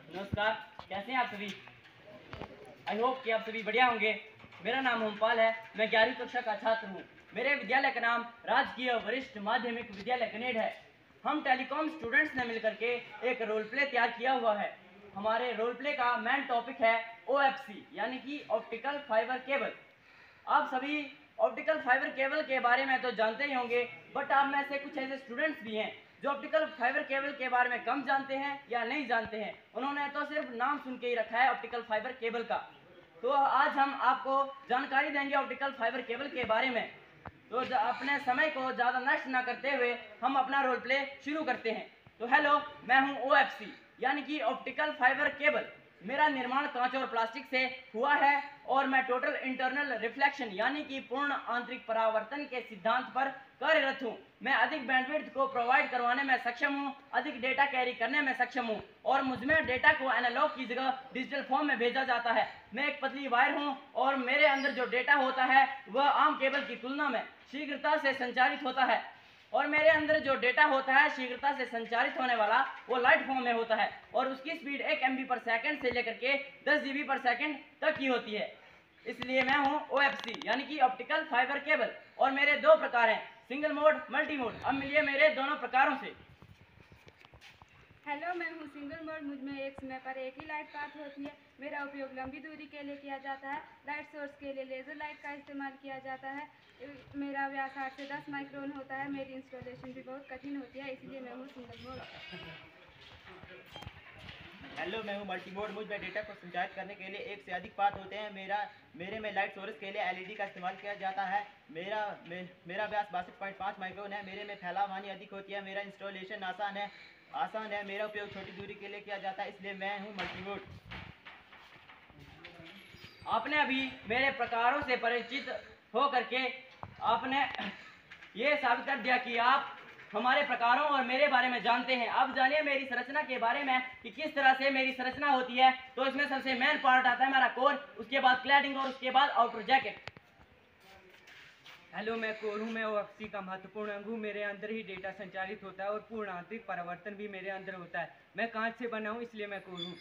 नमस्कार, कैसे हैं आप सभी। आई होप कि आप सभी बढ़िया होंगे। मेरा नाम ओमपाल है, मैं 11वीं कक्षा का छात्र हूँ। मेरे विद्यालय का नाम राजकीय वरिष्ठ माध्यमिक विद्यालय कनेड है। हम टेलीकॉम स्टूडेंट्स ने मिलकर के एक रोल प्ले तैयार किया हुआ है। हमारे रोल प्ले का मेन टॉपिक है OFC यानी कि ऑप्टिकल फाइबर केबल। आप सभी ऑप्टिकल फाइबर केबल के बारे में तो जानते ही होंगे, बट आप में से कुछ ऐसे स्टूडेंट्स भी हैं जो ऑप्टिकल फाइबर केबल के बारे में कम जानते हैं या नहीं जानते हैं। उन्होंने तो सिर्फ नाम सुन के ही रखा है ऑप्टिकल फाइबर केबल का। तो आज हम आपको जानकारी देंगे ऑप्टिकल फाइबर केबल के बारे में। तो अपने समय को ज़्यादा नष्ट न करते हुए हम अपना रोल प्ले शुरू करते हैं। तो हेलो, मैं हूं OFC यानी कि ऑप्टिकल फाइबर केबल। मेरा निर्माण कांच और प्लास्टिक से हुआ है और मैं टोटल इंटरनल रिफ्लेक्शन यानी कि पूर्ण आंतरिक परावर्तन के सिद्धांत पर कार्यरत हूँ। मैं अधिक बैंडविड्थ को प्रोवाइड करवाने में सक्षम हूँ, अधिक डेटा कैरी करने में सक्षम हूँ और मुझमें डेटा को एनालॉग की जगह डिजिटल फॉर्म में भेजा जाता है। मैं एक पतली वायर हूँ और मेरे अंदर जो डेटा होता है वह आम केबल की तुलना में शीघ्रता से संचारित होता है और मेरे अंदर जो डेटा होता है शीघ्रता से संचारित होने वाला वो लाइट फॉर्म में होता है और उसकी स्पीड 1 MB पर सेकंड से लेकर के 10 GB पर सेकंड तक की होती है। इसलिए मैं हूँ OFC यानी कि ऑप्टिकल फाइबर केबल। और मेरे दो प्रकार हैं, सिंगल मोड, मल्टी मोड। अब मिलिए मेरे दोनों प्रकारों से। हेलो, मैं हूँ सिंगल मोड। मुझमें एक समय पर एक ही लाइट पाथ होती है। मेरा उपयोग लंबी दूरी के लिए किया जाता है। लाइट सोर्स के लिए लेज़र लाइट का इस्तेमाल किया जाता है। मेरा व्यास 8 से 10 माइक्रोन होता है। मेरी इंस्टॉलेशन भी बहुत कठिन होती है, इसलिए मैं हूँ सिंगल मोड। हेलो, मैं हूं मल्टी मोड। मुझ में डेटा को संचारित करने के लिए एक से अधिक पाथ होते हैं। मेरे में लाइट सोर्स के लिए LED का इस्तेमाल किया जाता है। मेरा व्यास 62.5 माइक्रोन है। मेरे में फैलाव हानि अधिक होती है। मेरा इंस्टॉलेशन आसान है। मेरा उपयोग छोटी दूरी के लिए किया जाता है, इसलिए मैं हूं मल्टी मोड। आपने अभी मेरे प्रकारों से परिचित हो करके आपने ये साबित कर दिया कि आप हमारे प्रकारों और मेरे बारे में जानते हैं। अब जानिए मेरी संरचना के बारे में कि किस तरह से मेरी संरचना होती है। तो इसमें सबसे मेन पार्ट आता है मेरा कोर, उसके बाद क्लैडिंग और उसके बाद आउटर जैकेट। हेलो, मैं कोर हूँ। मैं OFC का महत्वपूर्ण अंग हूँ। मेरे अंदर ही डेटा संचालित होता है और पूर्ण आंतरिक परावर्तन भी मेरे अंदर होता है। मैं कांच से बना हूँ, इसलिए मैं कोर हूँ।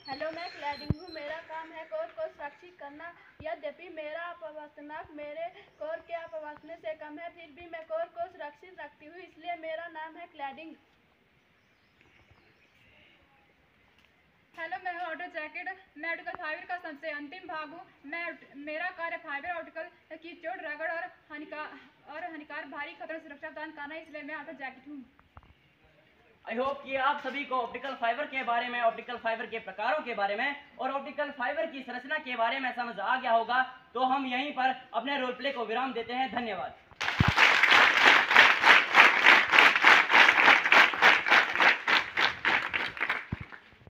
हेलो, मैं क्लैडिंग हूँ। मेरा काम है कोर को सुरक्षित करना। यद्यपि मेरा अपवर्तनांक मेरे कोर के अपवर्तन से कम है, फिर भी मैं कोर को सुरक्षित रखती हूँ, इसलिए मेरा नाम है क्लैडिंग। हेलो, मैं हूँ आउटर जैकेट। मैं ऑप्टिकल फाइबर का सबसे अंतिम भाग हूँ। मेरा कार्य फाइबर ऑप्टिकल की चोट, रगड़ और हानिकारक भारी खतरों से सुरक्षा प्रदान करना है, इसलिए मैं आउटर जैकेट हूँ। आई होप कि आप सभी को ऑप्टिकल फाइबर के बारे में, ऑप्टिकल फाइबर के प्रकारों के बारे में और ऑप्टिकल फाइबर की संरचना के बारे में समझ आ गया होगा। तो हम यहीं पर अपने रोल प्ले को विराम देते हैं। धन्यवाद।